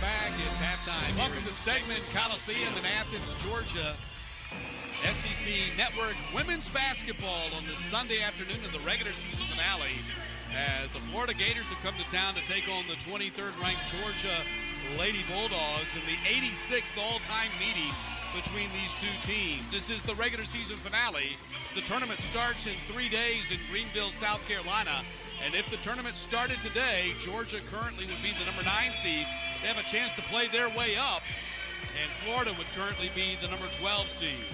back. It's halftime. Welcome to Segment Coliseum in Athens, Georgia. SEC Network women's basketball on this Sunday afternoon of the regular season finale as the Florida Gators have come to town to take on the 23rd ranked Georgia Lady Bulldogs in the 86th all-time meeting between these two teams. This is the regular season finale. The tournament starts in 3 days in Greenville, South Carolina. And if the tournament started today, Georgia currently would be the number 9 seed. They have a chance to play their way up. And Florida would currently be the number 12 seed.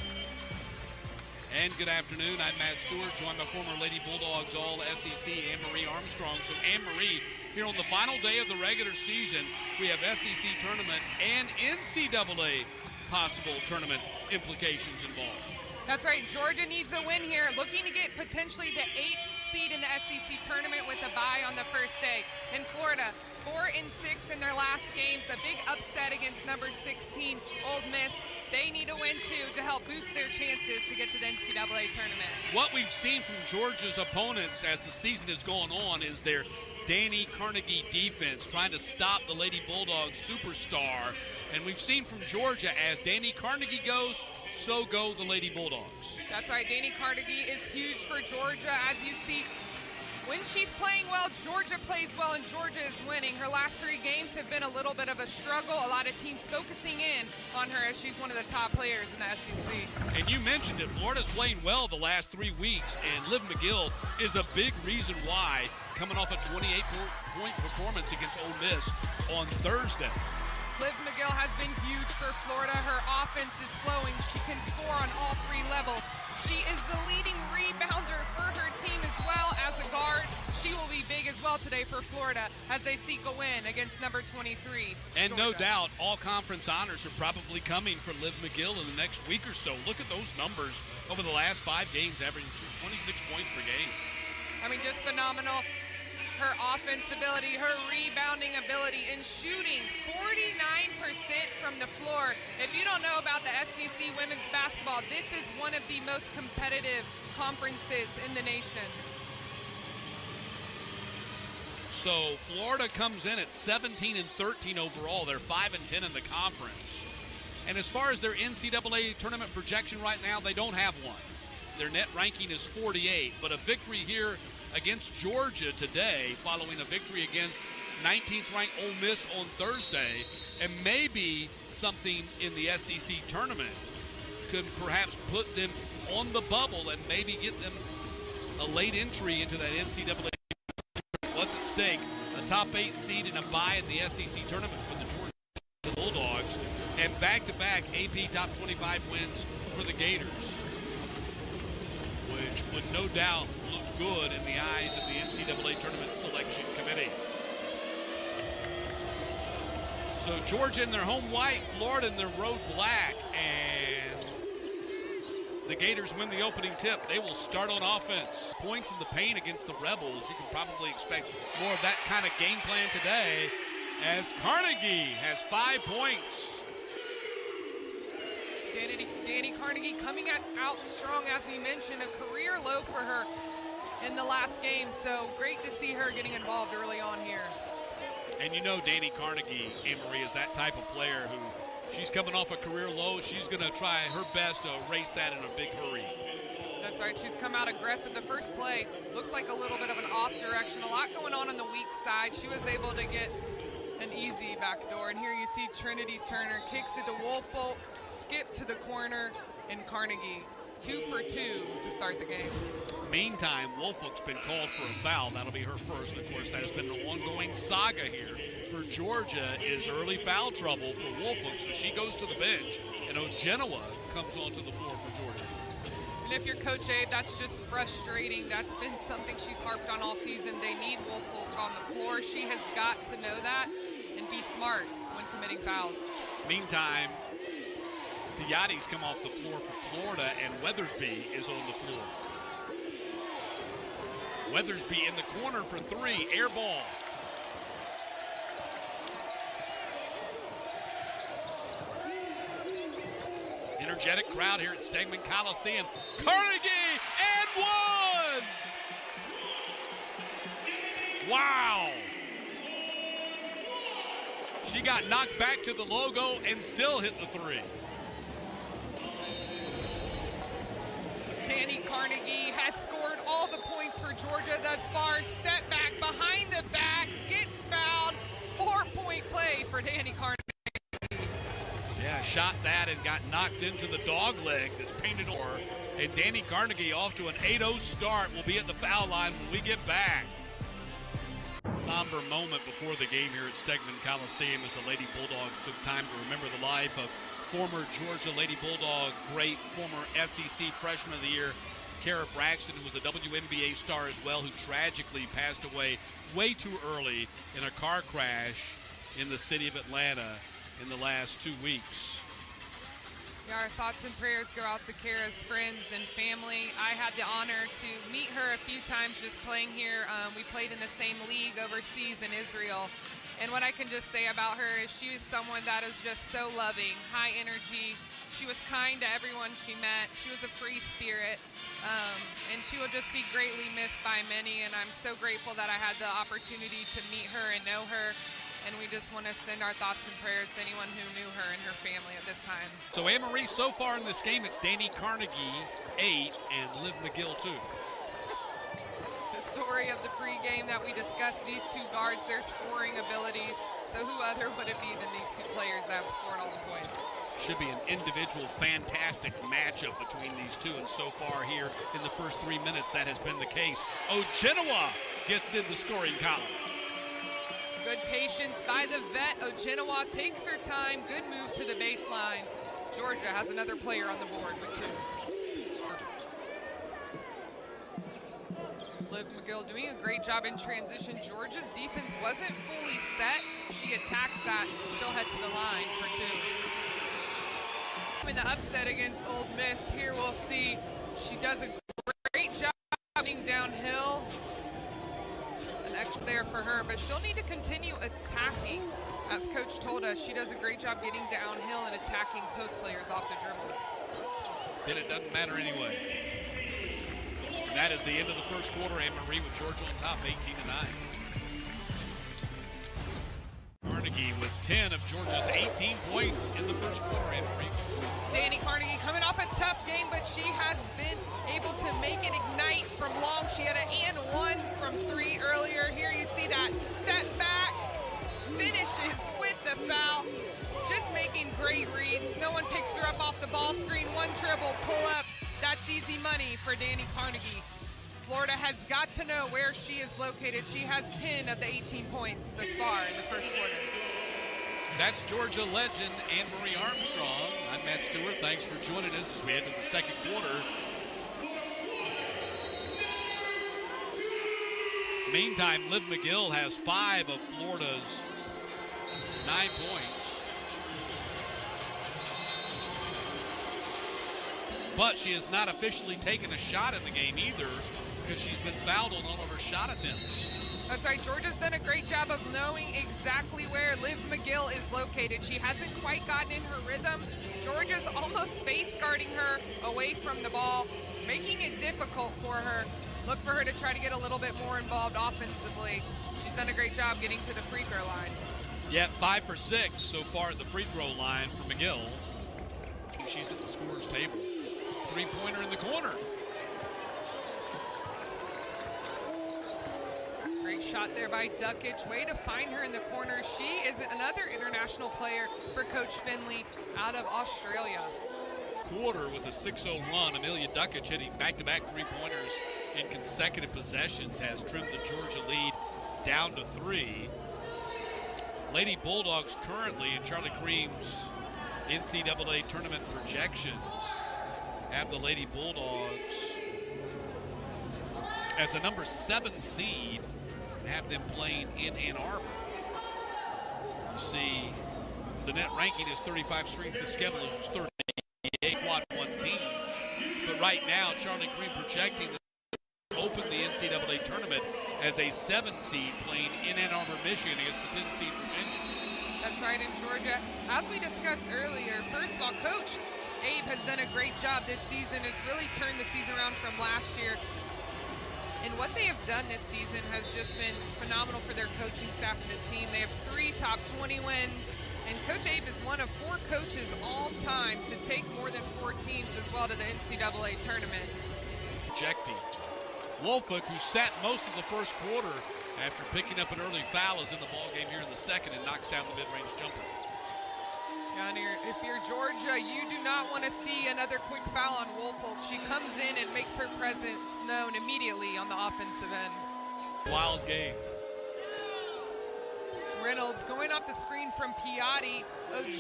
And good afternoon, I'm Matt Stewart, joined by former Lady Bulldogs All-SEC Anne-Marie Armstrong. So Anne-Marie, here on the final day of the regular season, we have SEC tournament and NCAA possible tournament implications involved. That's right, Georgia needs a win here, looking to get potentially the 8th seed in the SEC tournament with a bye on the first day. In Florida, 4-6 in their last games, a big upset against number 16, Ole Miss. They need a win, too, to help boost their chances to get to the NCAA tournament. What we've seen from Georgia's opponents as the season has gone on is their Dani Carnegie defense trying to stop the Lady Bulldogs superstar. And we've seen from Georgia, as Dani Carnegie goes, so go the Lady Bulldogs. That's right, Dani Carnegie is huge for Georgia. As you see, when she's playing well, Georgia plays well, and Georgia is winning. Her last 3 games have been a little bit of a struggle. A lot of teams focusing in on her as she's one of the top players in the SEC. And you mentioned it, Florida's playing well the last 3 weeks, and Liv McGill is a big reason why, coming off a 28-point performance against Ole Miss on Thursday. Liv McGill has been huge for Florida. Her offense is flowing. She can score on all 3 levels. She is the leading rebounder for her team as well as a guard. She will be big as well today for Florida as they seek a win against number 23. And Georgia. no doubt, all conference honors are probably coming for Liv McGill in the next week or so. Look at those numbers over the last 5 games, averaging 26 points per game. I mean, just phenomenal. Her offense ability, her rebounding ability, and shooting 49% from the floor. If you don't know about the SEC women's basketball, this is one of the most competitive conferences in the nation. So Florida comes in at 17-13 overall. They're 5-10 in the conference. And as far as their NCAA tournament projection right now, they don't have one. Their net ranking is 48, but a victory here against Georgia today, following a victory against 19th ranked Ole Miss on Thursday, and maybe something in the SEC tournament could perhaps put them on the bubble and maybe get them a late entry into that NCAA. What's at stake? A top 8 seed and a bye in the SEC tournament for the Georgia Bulldogs, and back-to-back AP top 25 wins for the Gators, which would no doubt look good in the eyes of the NCAA Tournament Selection Committee. So Georgia in their home white, Florida in their road black, and the Gators win the opening tip. They will start on offense. Points in the paint against the Rebels. You can probably expect more of that kind of game plan today, as Carnegie has 5 points. Dani Carnegie coming out strong, as we mentioned, a career low for her in the last game. So great to see her getting involved early on here. And you know Dani Carnegie, Anne-Marie, is that type of player who she's coming off a career low. She's going to try her best to erase that in a big hurry. That's right. She's come out aggressive. The first play looked like a little bit of an off direction. A lot going on the weak side. She was able to get an easy backdoor. And here you see Trinity Turner kicks it to Woolfolk, skip to the corner, and Carnegie 2 for 2 to start the game. Meantime, Woolfolk's been called for a foul. That'll be her first. And of course, that has been an ongoing saga here for Georgia, is early foul trouble for Woolfolk. So she goes to the bench, and Ogenowa comes onto the floor for Georgia. And if you're Coach Abe, that's just frustrating. That's been something she's harped on all season. They need Woolfolk on the floor. She has got to know that and be smart when committing fouls. Meantime, Piatti's come off the floor for Florida, and Weathersby is on the floor. Weathersby in the corner for 3, air ball. Energetic crowd here at Stegman Coliseum. Carnegie and 1! Wow! She got knocked back to the logo and still hit the three. Dani Carnegie has scored all the points for Georgia thus far. Step back, behind the back, gets fouled. 4-point play for Dani Carnegie. Yeah, shot that and got knocked into the dog leg that's painted over. And Dani Carnegie off to an 8-0 start. Will be at the foul line when we get back. Somber moment before the game here at Stegman Coliseum as the Lady Bulldogs took time to remember the life of former Georgia Lady Bulldog great, former SEC Freshman of the Year, Kara Braxton, who was a WNBA star as well, who tragically passed away way too early in a car crash in the city of Atlanta in the last 2 weeks. Yeah, our thoughts and prayers go out to Kara's friends and family. I had the honor to meet her a few times just playing here. We played in the same league overseas in Israel. And what I can just say about her is she was someone that is just so loving, high energy. She was kind to everyone she met. She was a free spirit. And she will just be greatly missed by many. And I'm so grateful that I had the opportunity to meet her and know her. And we just want to send our thoughts and prayers to anyone who knew her and her family at this time. So, Anne-Marie, so far in this game, it's Dani Carnegie, 8, and Liv McGill, 2. The story of the pregame that we discussed, these two guards, their scoring abilities. So who other would it be than these two players that have scored all the points? Should be an individual fantastic matchup between these two. And so far here in the first 3 minutes, that has been the case. Ojinawa gets in the scoring column. Good patience by the vet. Ojinawa takes her time. Good move to the baseline. Georgia has another player on the board with 2. Liv McGill doing a great job in transition. Georgia's defense wasn't fully set. She attacks that. She'll head to the line for 2. In the upset against Ole Miss, here we'll see she does a great job getting downhill. Extra there for her, but she'll need to continue attacking. As coach told us, she does a great job getting downhill and attacking post players off the dribble. Then it doesn't matter anyway. And that is the end of the first quarter. Anne-Marie with Georgia on top, 18-9. Carnegie with 10 of Georgia's 18 points in the first quarter. Anne-Marie. Dani Carnegie coming off a tough game, but she has been able to make it ignite from long. She had an and 1 from 3 earlier. Here you see that step back, finishes with the foul. Just making great reads. No one picks her up off the ball screen. One dribble, pull up. That's easy money for Dani Carnegie. Florida has got to know where she is located. She has 10 of the 18 points thus far in the first quarter. That's Georgia legend Anne-Marie Armstrong. I'm Matt Stewart. Thanks for joining us as we head to the second quarter. Meantime, Liv McGill has 5 of Florida's 9 points. But she has not officially taken a shot in the game either because she's been fouled on all of her shot attempts. That's right, Georgia's done a great job of knowing exactly where Liv McGill is located. She hasn't quite gotten in her rhythm. Georgia's almost face guarding her away from the ball, making it difficult for her. Look for her to try to get a little bit more involved offensively. She's done a great job getting to the free throw line. Yeah, 5 for 6 so far at the free throw line for McGill. She's at the scorer's table. 3-pointer in the corner. Great shot there by Dukic. Way to find her in the corner. She is another international player for Coach Finley out of Australia. Quarter with a 6-0 run. Amelia Dukic hitting back-to-back 3-pointers in consecutive possessions has trimmed the Georgia lead down to 3. Lady Bulldogs currently in Charlie Cream's NCAA tournament projections have the Lady Bulldogs as a number 7 seed and have them playing in Ann Arbor. You see, the net ranking is 35, strength of schedule is 38, quad 1 team. But right now, Charlie Cream projecting to open the NCAA tournament as a 7 seed playing in Ann Arbor, Michigan against the 10 seed Virginia. That's right, in Georgia. As we discussed earlier, first of all, Coach Abe has done a great job this season. It's really turned the season around from last year. And what they have done this season has just been phenomenal for their coaching staff and the team. They have 3 top 20 wins. And Coach Abe is one of 4 coaches all time to take more than 4 teams as well to the NCAA tournament. Ejecting. Woolfolk, who sat most of the first quarter after picking up an early foul, is in the ballgame here in the second and knocks down the mid-range jumper. If you're Georgia, you do not want to see another quick foul on Woolfolk. She comes in and makes her presence known immediately on the offensive end. Wild game. Reynolds going off the screen from Piatti.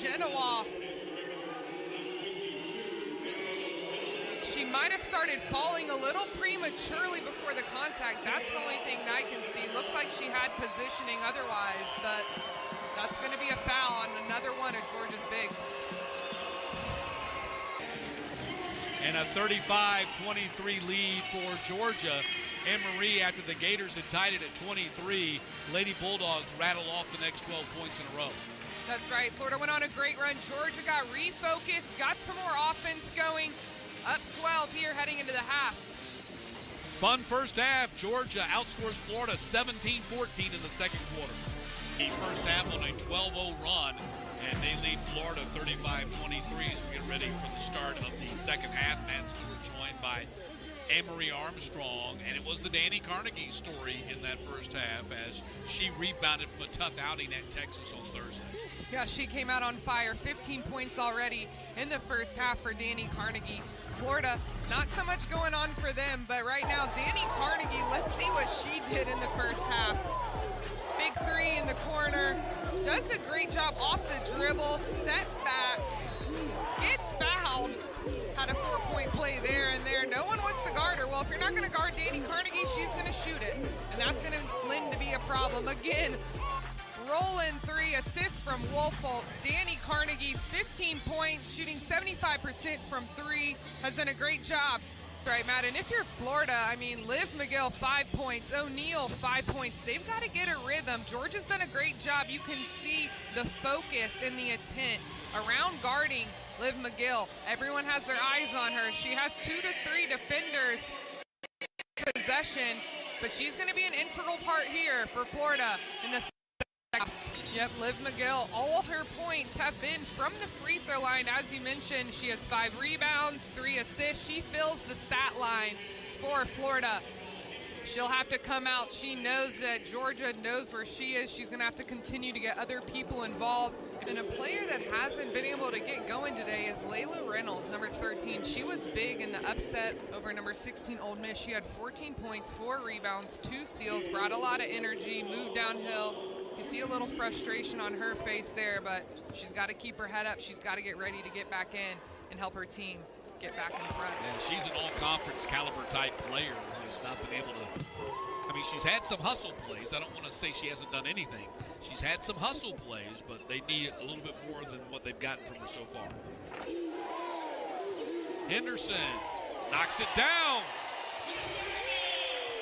Genoa. She might have started falling a little prematurely before the contact. That's the only thing I can see. Looked like she had positioning otherwise, but that's going to be a foul on another one of Georgia's bigs. And a 35-23 lead for Georgia. Anne-Marie, after the Gators had tied it at 23, Lady Bulldogs rattle off the next 12 points in a row. That's right. Florida went on a great run. Georgia got refocused, got some more offense going. Up 12 here heading into the half. Fun first half. Georgia outscores Florida 17-14 in the second quarter. The first half on a 12-0 run, and they lead Florida 35-23 as we get ready for the start of the second half. And we're joined by Anne-Marie Armstrong, and it was the Dani Carnegie story in that first half as she rebounded from a tough outing at Texas on Thursday. Yeah, she came out on fire. 15 points already in the first half for Dani Carnegie. Florida, not so much going on for them, but right now, Dani Carnegie, let's see what she did in the first half. Big three in the corner. Does a great job off the dribble, step back, gets fouled. Had a 4-point play there and there. No one wants to guard her. Well, if you're not going to guard Dani Carnegie, she's going to shoot it. And that's going to lend to be a problem. Again, roll-in 3 assists from Woolfolk. Dani Carnegie, 15 points, shooting 75% from 3. Has done a great job. Right, Matt, and if you're Florida, I mean, Liv McGill, 5 points. O'Neal, 5 points. They've got to get a rhythm. Georgia's done a great job. You can see the focus and the intent around guarding Liv McGill. Everyone has their eyes on her. She has 2 to 3 defenders possession, but she's going to be an integral part here for Florida in the second. Yep, Liv McGill, all her points have been from the free throw line. As you mentioned, she has 5 rebounds, 3 assists. She fills the stat line for Florida. She'll have to come out. She knows that Georgia knows where she is. She's going to have to continue to get other people involved. And a player that hasn't been able to get going today is Layla Reynolds, number 13. She was big in the upset over number 16, Ole Miss. She had 14 points, 4 rebounds, 2 steals, brought a lot of energy, moved downhill. You see a little frustration on her face there, but she's got to keep her head up. She's got to get ready to get back in and help her team get back in front. Yeah, she's an all-conference caliber type player who has not been able to, I mean, she's had some hustle plays. I don't want to say she hasn't done anything. She's had some hustle plays, but they need a little bit more than what they've gotten from her so far. Henderson knocks it down.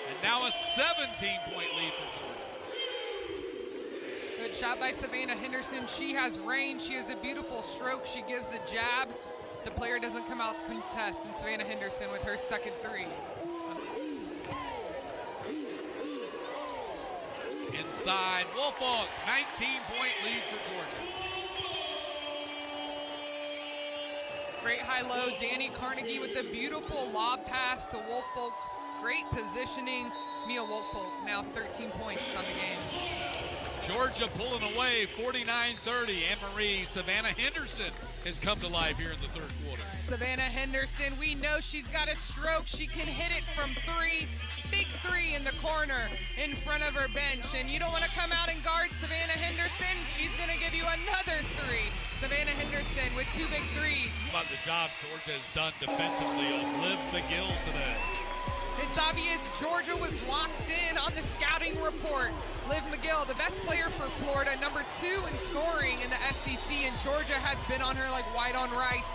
And now a 17-point lead for Georgia. Good shot by Savannah Henderson. She has range. She has a beautiful stroke. She gives a jab. The player doesn't come out to contest, and Savannah Henderson with her second 3. Inside, Woolfolk, 19-point lead for Georgia. Great high-low. Dani Carnegie with a beautiful lob pass to Woolfolk. Great positioning. Mia Woolfolk now 13 points on the game. Georgia pulling away, 49-30. Anne-Marie Savannah Henderson has come to life here in the third quarter. Savannah Henderson, we know she's got a stroke. She can hit it from 3. Big 3 in the corner in front of her bench. And you don't want to come out and guard Savannah Henderson. She's going to give you another 3. Savannah Henderson with 2 big 3s. About the job Georgia has done defensively on Liv McGill today. It's obvious Georgia was locked in on the scouting report. Liv McGill, the best player for Florida, number 2 in scoring in the SEC, and Georgia has been on her like white on rice.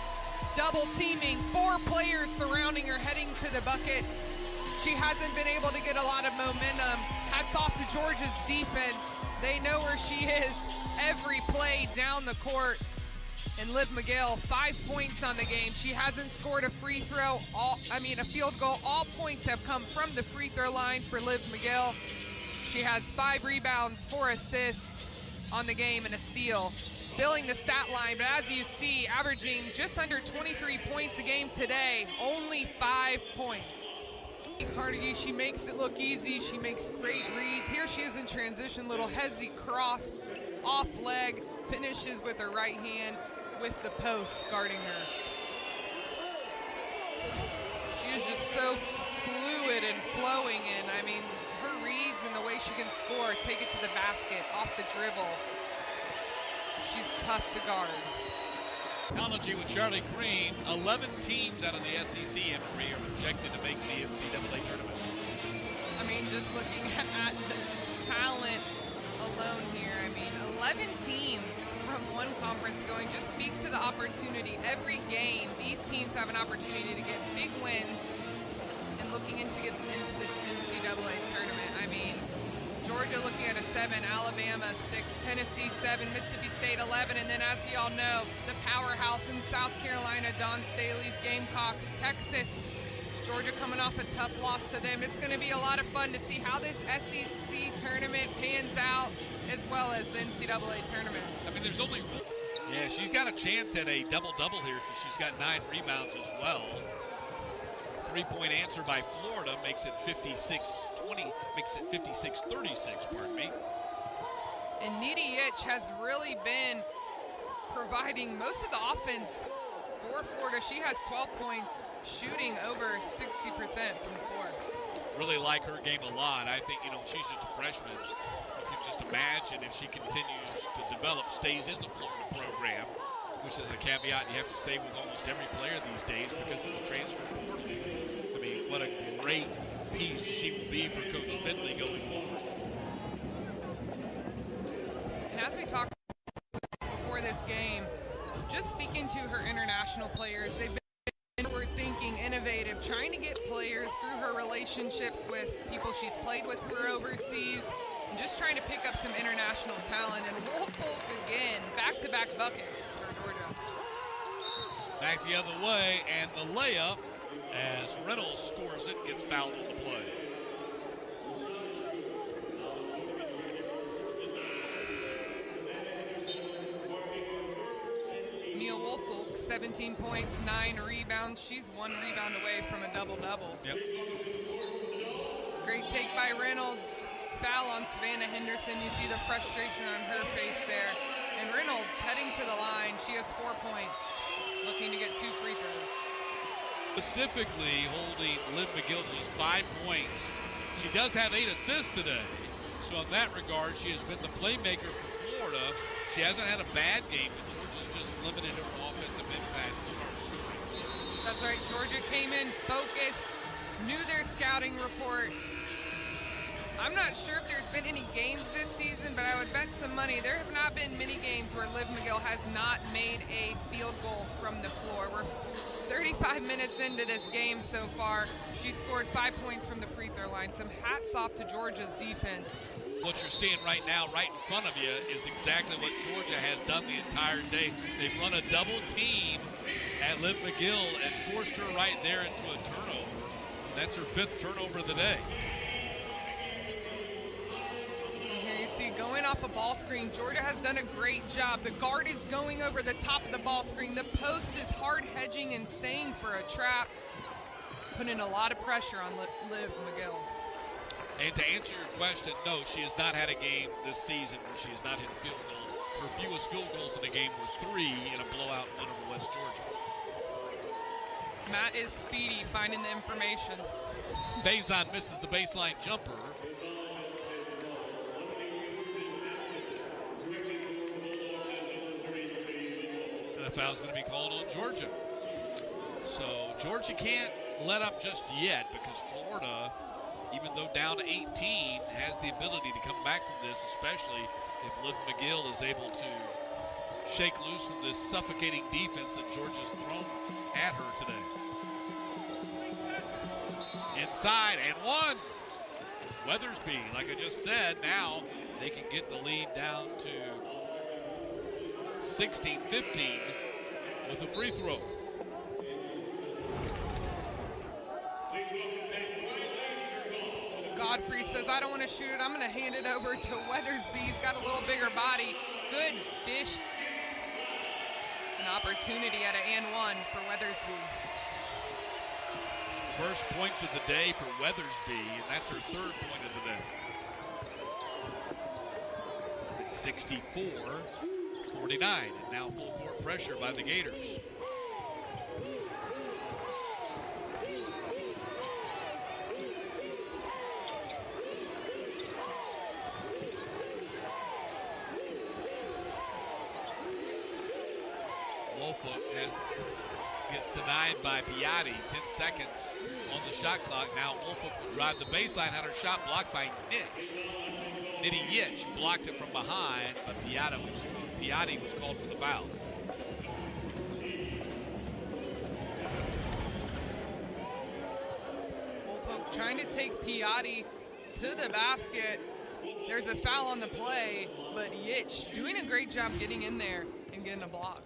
Double teaming, 4 players surrounding her heading to the bucket. She hasn't been able to get a lot of momentum. Hats off to Georgia's defense. They know where she is every play down the court. And Liv McGill, 5 points on the game. She hasn't scored a free throw, a field goal. All points have come from the free throw line for Liv McGill. She has 5 rebounds, 4 assists. on the game and a steal, filling the stat line. But as you see, averaging just under 23 points a game today, only 5 points. Carnegie, she makes it look easy. She makes great reads. Here she is in transition, little hezzy cross, off leg, finishes with her right hand with the post guarding her. She is just so fluid and flowing, and I mean, her reads and the way she can score, take it to the basket, off the dribble. She's tough to guard. Technology with Charlie Cream. 11 teams out of the SEC and are projected to make the NCAA tournament. I mean, just looking at the talent alone here, I mean, 11 teams from one conference going just speaks to the opportunity. Every game, these teams have an opportunity to get big wins and looking into the NCAA tournament. I mean, Georgia looking at a 7, Alabama 6, Tennessee 7, Mississippi State 11, and then as we all know, the powerhouse in South Carolina, Don Staley's Gamecocks, Texas. Georgia coming off a tough loss to them. It's going to be a lot of fun to see how this SEC tournament pans out, as well as the NCAA tournament. I mean, there's only... Yeah, she's got a chance at a double-double here because she's got 9 rebounds as well. 3-point answer by Florida makes it 56-20, makes it 56-36, pardon me. And Nita Yitch has really been providing most of the offense for Florida. She has 12 points, shooting over 60% from the floor. Really like her game a lot. I think, she's just a freshman. You can just imagine if she continues to develop, stays in the Florida program, which is a caveat you have to say with almost every player these days because of the transfer portal. I mean, what a great piece she will be for Coach Finley going forward. And as we talked before this game, just speaking to her international players, they've been forward-thinking, innovative, trying to get players through her relationships with people she's played with who are overseas, and just trying to pick up some international talent. And Woolfolk again, back-to-back buckets for Georgia. Back the other way, and the layup, as Reynolds scores it, gets fouled on the play. Woolfolk, 17 points, 9 rebounds. She's 1 rebound away from a double-double. Yep. Great take by Reynolds. Foul on Savannah Henderson. You see the frustration on her face there. And Reynolds heading to the line. She has 4 points, looking to get 2 free throws. Specifically holding Liv McGill to 5 points. She does have 8 assists today. So in that regard, she has been the playmaker for Florida. She hasn't had a bad game. Limited her offensive impact. That's right. Georgia came in focused, knew their scouting report. I'm not sure if there's been any games this season, but I would bet some money. There have not been many games where Liv McGill has not made a field goal from the floor. We're 35 minutes into this game so far. She scored 5 points from the free throw line. Some hats off to Georgia's defense. What you're seeing right now, right in front of you, is exactly what Georgia has done the entire day. They've run a double team at Liv McGill and forced her right there into a turnover. That's her 5th turnover of the day. And here you see, going off a ball screen, Georgia has done a great job. The guard is going over the top of the ball screen. The post is hard hedging and staying for a trap, putting a lot of pressure on Liv McGill. And to answer your question, no, she has not had a game this season where she has not hit a field goal. Her fewest field goals in a game were 3 in a blowout win over West Georgia. Matt is speedy, finding the information. Faison misses the baseline jumper. And a foul's going to be called on Georgia. So Georgia can't let up just yet because Florida, even though down 18, has the ability to come back from this, especially if Liv McGill is able to shake loose from this suffocating defense that Georgia's thrown at her today. Inside and 1. Weathersby, like I just said, now they can get the lead down to 16-15 with a free throw. Godfrey says, I don't want to shoot it. I'm going to hand it over to Weathersby. He's got a little bigger body. Good dish. An opportunity at an and one for Weathersby. First points of the day for Weathersby, and that's her third point of the day. It's 64-49, and now full court pressure by the Gators. Woolfolk gets denied by Piatti. 10 seconds on the shot clock. Now Woolfolk will drive the baseline. Had her shot blocked by Nitty Yitch. Blocked it from behind, but Piatti was called for the foul. Woolfolk trying to take Piatti to the basket. There's a foul on the play, but Yitch doing a great job getting in there and getting a block.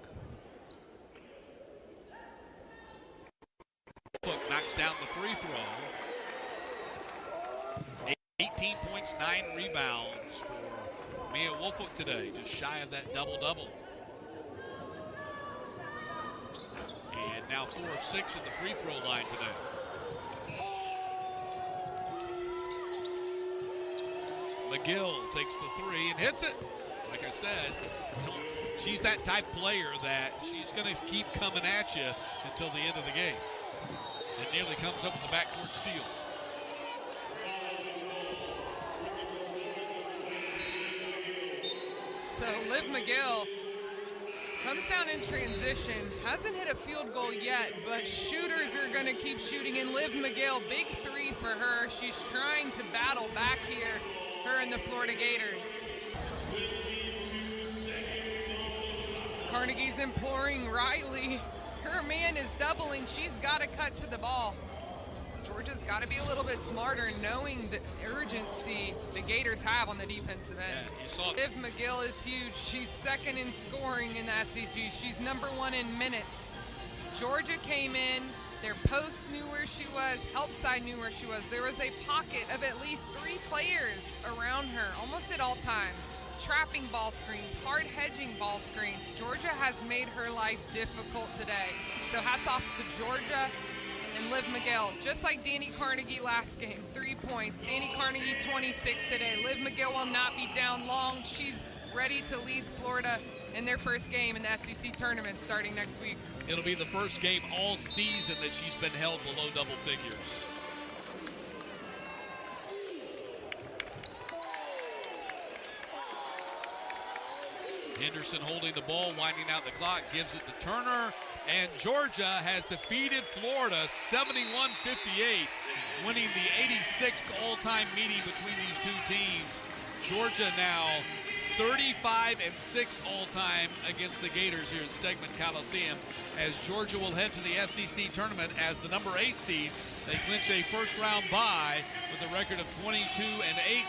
Woolfolk knocks down the free throw. 18 points, 9 rebounds for Mia Woolfolk today, just shy of that double-double. And now 4 of 6 at the free throw line today. McGill takes the three and hits it. Like I said, she's that type player that she's going to keep coming at you until the end of the game. It nearly comes up with the backcourt steal. So Liv McGill comes down in transition, hasn't hit a field goal yet, but shooters are going to keep shooting. And Liv McGill, big three for her. She's trying to battle back here, her and the Florida Gators. Carnegie's imploring Riley. Her man is doubling. She's got to cut to the ball. Georgia's got to be a little bit smarter, knowing the urgency the Gators have on the defensive end. Yeah, you saw it. Liv McGill is huge. She's second in scoring in the SEC. She's number 1 in minutes. Georgia came in. Their post knew where she was. Help side knew where she was. There was a pocket of at least 3 players around her, almost at all times. Trapping ball screens, hard hedging ball screens. Georgia has made her life difficult today. So hats off to Georgia and Liv McGill. Just like Dani Carnegie last game, 3 points. Dani Carnegie 26 today. Liv McGill will not be down long. She's ready to lead Florida in their first game in the SEC tournament starting next week. It'll be the first game all season that she's been held below double figures. Henderson holding the ball, winding out the clock, gives it to Turner, and Georgia has defeated Florida 71-58, winning the 86th all-time meeting between these two teams. Georgia now 35-6 all-time against the Gators here at Stegman Coliseum, as Georgia will head to the SEC tournament as the number 8 seed. They clinch a first-round bye with a record of 22-8.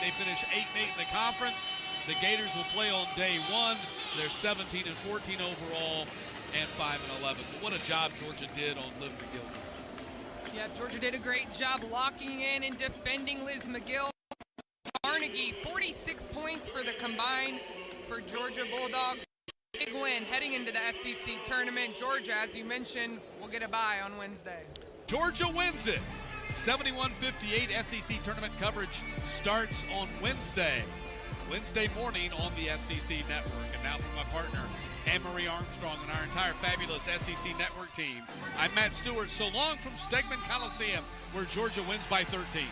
They finish 8-8 in the conference. The Gators will play on day 1. They're 17-14 overall and 5-11. But what a job Georgia did on Liv McGill. Yeah, Georgia did a great job locking in and defending Liz McGill. Carnegie, 46 points for the combined for Georgia Bulldogs. Big win heading into the SEC tournament. Georgia, as you mentioned, will get a bye on Wednesday. Georgia wins it. 71-58 SEC tournament coverage starts on Wednesday morning on the SEC Network. And now from my partner, Anne-Marie Armstrong, and our entire fabulous SEC Network team, I'm Matt Stewart. So long from Stegman Coliseum, where Georgia wins by 13.